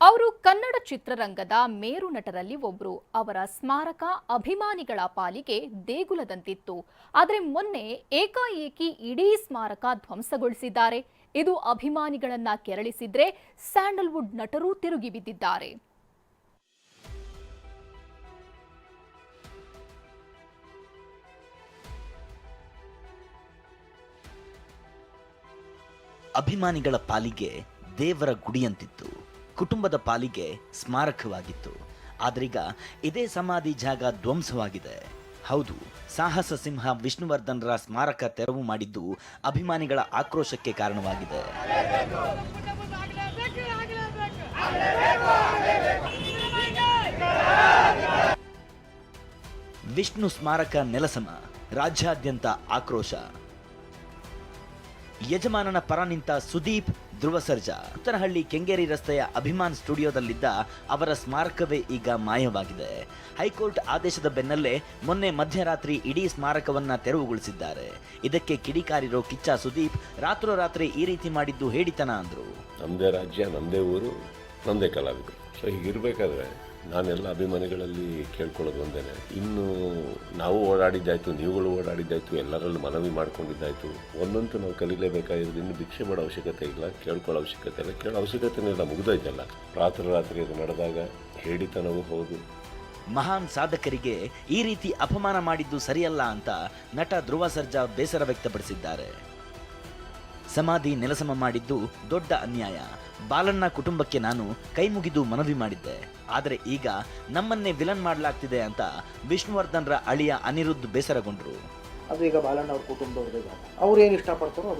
ಅವರು ಕನ್ನಡ ಚಿತ್ರರಂಗದ ಮೇರು ನಟರಲ್ಲಿ ಒಬ್ರು. ಅವರ ಸ್ಮಾರಕ ಅಭಿಮಾನಿಗಳ ಪಾಲಿಗೆ ದೇಗುಲದಂತಿತ್ತು. ಆದರೆ ಮೊನ್ನೆ ಏಕಾಏಕಿ ಇಡೀ ಸ್ಮಾರಕ ಧ್ವಂಸಗೊಳಿಸಿದ್ದಾರೆ. ಇದು ಅಭಿಮಾನಿಗಳನ್ನ ಕೆರಳಿಸಿದ್ರೆ ಸ್ಯಾಂಡಲ್ವುಡ್ ನಟರೂ ತಿರುಗಿ ಬಿದ್ದಿದ್ದಾರೆ. ಅಭಿಮಾನಿಗಳ ಪಾಲಿಗೆ ದೇವರ ಗುಡಿಯಂತಿತ್ತು, ಕುಟುಂಬದ ಪಾಲಿಗೆ ಸ್ಮಾರಕವಾಗಿತ್ತು. ಆದ್ರೀಗ ಇದೇ ಸಮಾಧಿ ಜಾಗ ಧ್ವಂಸವಾಗಿದೆ. ಹೌದು, ಸಾಹಸ ಸಿಂಹ ವಿಷ್ಣುವರ್ಧನ್ರ ಸ್ಮಾರಕ ತೆರವು ಮಾಡಿದ್ದು ಅಭಿಮಾನಿಗಳ ಆಕ್ರೋಶಕ್ಕೆ ಕಾರಣವಾಗಿದೆ. ವಿಷ್ಣು ಸ್ಮಾರಕ ನೆಲಸಮ, ರಾಜ್ಯಾದ್ಯಂತ ಆಕ್ರೋಶ. ಯಜಮಾನನ ಪರ ನಿಂತ ಸುದೀಪ್, ಧ್ರುವ ಸರ್ಜಾ ಉತ್ತರಹಳ್ಳಿ ಕೆಂಗೇರಿ ರಸ್ತೆಯ ಅಭಿಮಾನ್ ಸ್ಟುಡಿಯೋದಲ್ಲಿದ್ದ ಅವರ ಸ್ಮಾರಕವೇ ಈಗ ಮಾಯವಾಗಿದೆ. ಹೈಕೋರ್ಟ್ ಆದೇಶದ ಬೆನ್ನಲ್ಲೇ ಮೊನ್ನೆ ಮಧ್ಯರಾತ್ರಿ ಇಡೀ ಸ್ಮಾರಕವನ್ನ ತೆರವುಗೊಳಿಸಿದ್ದಾರೆ. ಇದಕ್ಕೆ ಕಿಡಿಕಾರಿರೋ ಕಿಚ್ಚ ಸುದೀಪ್ ರಾತ್ರೋರಾತ್ರಿ ಈ ರೀತಿ ಮಾಡಿದ್ದು ಹೇಡಿತನ ಅಂದ್ರು. ನಮ್ಮದೇ ರಾಜ್ಯ, ನಮ್ಮದೇ ಊರು, ನಮ್ಮದೇ ಕಲಾವಿದರು. ಸೊ ಹೀಗಿರ್ಬೇಕಾದ್ರೆ ನಾನೆಲ್ಲ ಅಭಿಮಾನಿಗಳಲ್ಲಿ ಕೇಳ್ಕೊಳ್ಳೋದು ಒಂದೇನೆ, ಇನ್ನು ನಾವು ಓಡಾಡಿದ್ದಾಯ್ತು, ನೀವುಗಳು ಓಡಾಡಿದ್ದಾಯ್ತು, ಎಲ್ಲರಲ್ಲೂ ಮನವಿ ಮಾಡ್ಕೊಂಡಿದ್ದಾಯ್ತು. ಒಂದಂತೂ ನಾವು ಕಲೀಲೇಬೇಕಾಗಿರೋದು, ಇನ್ನು ಭಿಕ್ಷೆ ಮಾಡೋ ಅವಶ್ಯಕತೆ ಇಲ್ಲ, ಕೇಳ್ಕೊಳ್ಳೋ ಅವಶ್ಯಕತೆ ಇಲ್ಲ, ಕೇಳೋ ಅವಶ್ಯಕತೆನೇ ಇಲ್ಲ, ಮುಗಿದೋಯ್ತಲ್ಲ. ರಾತ್ರಿ ಅದು ನಡೆದಾಗ ಹೇಡಿತನವೂ ಹೌದು. ಮಹಾನ್ ಸಾಧಕರಿಗೆ ಈ ರೀತಿ ಅಪಮಾನ ಮಾಡಿದ್ದು ಸರಿಯಲ್ಲ ಅಂತ ನಟ ಧ್ರುವ ಸರ್ಜಾ ಬೇಸರ ವ್ಯಕ್ತಪಡಿಸಿದ್ದಾರೆ. ಸಮಾಧಿ ನೆಲಸಮ ಮಾಡಿದ್ದು ದೊಡ್ಡ ಅನ್ಯಾಯ. ಬಾಲಣ್ಣ ಕುಟುಂಬಕ್ಕೆ ನಾನು ಕೈ ಮುಗಿದು ಮನವಿ ಮಾಡಿದ್ದೆ, ಆದರೆ ಈಗ ನಮ್ಮನ್ನೇ ವಿಲನ್ ಮಾಡಲಾಗ್ತಿದೆ ಅಂತ ವಿಷ್ಣುವರ್ಧನ್ರ ಅಳಿಯ ಅನಿರುದ್ಧ್ ಬೇಸರಗೊಂಡ್ರು. ಅದು ಈಗ ಬಾಲಣ್ಣ ಅವ್ರ ಕುಟುಂಬದವ್ರದೇ ಜಾಗ, ಅವ್ರು ಏನು ಇಷ್ಟಪಡ್ತಾರೋ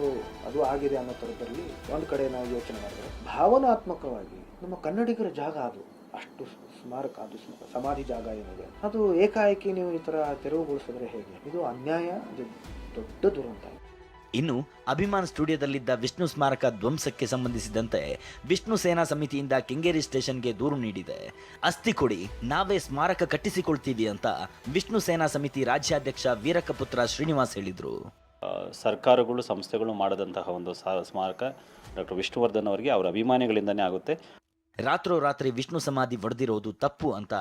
ಅದು ಆಗಿದೆ ಅನ್ನೋ ಥರದಲ್ಲಿ ಒಂದು ಕಡೆ ನಾವು ಯೋಚನೆ ಮಾಡಿದ್ರೆ, ಭಾವನಾತ್ಮಕವಾಗಿ ನಮ್ಮ ಕನ್ನಡಿಗರ ಜಾಗ ಅದು, ಅಷ್ಟು ಸ್ಮಾರಕ, ಅದು ಸಮಾಧಿ ಜಾಗ ಏನಿದೆ, ಅದು ಏಕಾಏಕಿ ನೀವು ಈ ಥರ ತೆರವುಗೊಳಿಸಿದ್ರೆ ಹೇಗೆ? ಇದು ಅನ್ಯಾಯ, ಇದು ದೊಡ್ಡ ದುರಂತ. ಇನ್ನು ಅಭಿಮಾನ್ ಸ್ಟುಡಿಯೋದಲ್ಲಿದ್ದ ವಿಷ್ಣು ಸ್ಮಾರಕ ಧ್ವಂಸಕ್ಕೆ ಸಂಬಂಧಿಸಿದಂತೆ ವಿಷ್ಣು ಸೇನಾ ಸಮಿತಿಯಿಂದ ಕೆಂಗೇರಿ ಸ್ಟೇಷನ್ಗೆ ದೂರು ನೀಡಿದೆ. ಅಸ್ಥಿ ಕೊಡಿ, ನಾವೇ ಸ್ಮಾರಕ ಕಟ್ಟಿಸಿಕೊಳ್ತೀವಿ ಅಂತ ವಿಷ್ಣು ಸೇನಾ ಸಮಿತಿ ರಾಜ್ಯಾಧ್ಯಕ್ಷ ವೀರಕಪುತ್ರ ಶ್ರೀನಿವಾಸ್ ಹೇಳಿದರು. ಸರ್ಕಾರಗಳು, ಸಂಸ್ಥೆಗಳು ಮಾಡದಂತಹ ಒಂದು ಸ್ಮಾರಕ ಡಾಕ್ಟರ್ ವಿಷ್ಣುವರ್ಧನ್ ಅವರಿಗೆ ಅವರ ಅಭಿಮಾನಿಗಳಿಂದನೇ ಆಗುತ್ತೆ. ರಾತ್ರೋರಾತ್ರಿ ವಿಷ್ಣು ಸಮಾಧಿ ಒಡೆದಿರೋದು ತಪ್ಪು ಅಂತ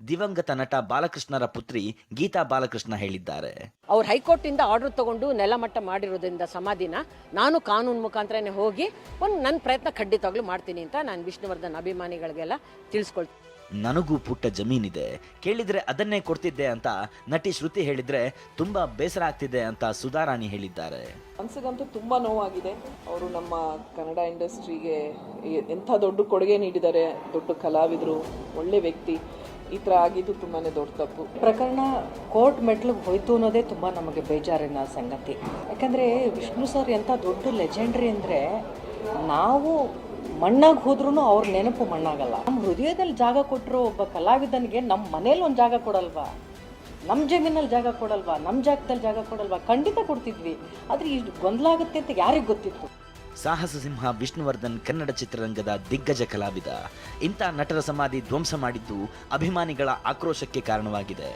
ದಿವಂಗತ ನಟ ಬಾಲಕೃಷ್ಣರ ಪುತ್ರಿ ಗೀತಾ ಬಾಲಕೃಷ್ಣ ಹೇಳಿದ್ದಾರೆ. ಅವ್ರು ಹೈಕೋರ್ಟ್ ಇಂದ ಆರ್ಡರ್ ತಗೊಂಡು ನೆಲಮಟ್ಟ ಮಾಡಿರೋದ್ರಿಂದ ಸಮಾಧಿನ ನಾನು ಕಾನೂನು ಮುಖಾಂತರನೇ ಹೋಗಿ ನನ್ನ ಪ್ರಯತ್ನ ಖಂಡಿತವಾಗ್ಲೂ ಮಾಡ್ತೀನಿ ಅಂತ ನಾನು ವಿಷ್ಣುವರ್ಧನ್ ಅಭಿಮಾನಿಗಳಿಗೆಲ್ಲ ತಿಳಿಸ್ಕೊಳ್ತೀನಿ. ನನಗೂ ಪುಟ್ಟ ಜಮೀನಿದೆ, ಕೇಳಿದ್ರೆ ಅದನ್ನೇ ಕೊಡ್ತಿದ್ದೆ ಅಂತ ನಟಿ ಶ್ರುತಿ ಹೇಳಿದ್ರೆ ತುಂಬಾ ಬೇಸರ ಆಗ್ತಿದೆ ಅಂತ ಸುಧಾರಾಣಿ ಹೇಳಿದ್ದಾರೆ. ಮನಸ್ಸಿಗಂತೂ ತುಂಬ ನೋವಾಗಿದೆ. ಅವರು ನಮ್ಮ ಕನ್ನಡ ಇಂಡಸ್ಟ್ರಿಗೆ ಎಂಥ ದೊಡ್ಡ ಕೊಡುಗೆ ನೀಡಿದ್ದಾರೆ, ದೊಡ್ಡ ಕಲಾವಿದರು, ಒಳ್ಳೆ ವ್ಯಕ್ತಿ. ಈ ಥರ ಆಗಿದ್ದು ತುಂಬಾ ದೊಡ್ಡ ತಪ್ಪು. ಪ್ರಕರಣ ಕೋರ್ಟ್ ಮೆಟ್ಲಿಗೆ ಹೋಯ್ತು ಅನ್ನೋದೇ ತುಂಬ ನಮಗೆ ಬೇಜಾರಿನ ಸಂಗತಿ. ಯಾಕಂದರೆ ವಿಷ್ಣು ಸರ್ ಎಂಥ ದೊಡ್ಡ ಲೆಜೆಂಡ್ರಿ ಅಂದರೆ, ನಾವು ಮಣ್ಣಾಗಿ ಹೋದ್ರೂ ಅವ್ರ ನೆನಪು ಮಣ್ಣಾಗಲ್ಲ. ನಮ್ಮ ಹೃದಯದಲ್ಲಿ ಜಾಗ ಕೊಟ್ಟರು ಒಬ್ಬ ಕಲಾವಿದನಿಗೆ ನಮ್ಮ ಮನೇಲಿ ಒಂದು ಜಾಗ ಕೊಡಲ್ವಾ, ನಮ್ಮ ಜಮೀನಲ್ಲಿ ಜಾಗ ಕೊಡಲ್ವಾ, ನಮ್ಮ ಜಾಗದಲ್ಲಿ ಜಾಗ ಕೊಡಲ್ವಾ? ಖಂಡಿತ ಕೊಡ್ತಿದ್ವಿ, ಆದರೆ ಇಷ್ಟು ಗೊಂದಲ ಆಗುತ್ತೆ ಅಂತ ಯಾರಿಗೆ ಗೊತ್ತಿತ್ತು? ಸಾಹಸ ಸಿಂಹ ವಿಷ್ಣುವರ್ಧನ್ ಕನ್ನಡ ಚಿತ್ರರಂಗದ ದಿಗ್ಗಜ ಕಲಾವಿದ. ಇಂಥ ನಟರ ಸಮಾಧಿ ಧ್ವಂಸ ಮಾಡಿದ್ದು ಅಭಿಮಾನಿಗಳ ಆಕ್ರೋಶಕ್ಕೆ ಕಾರಣವಾಗಿದೆ.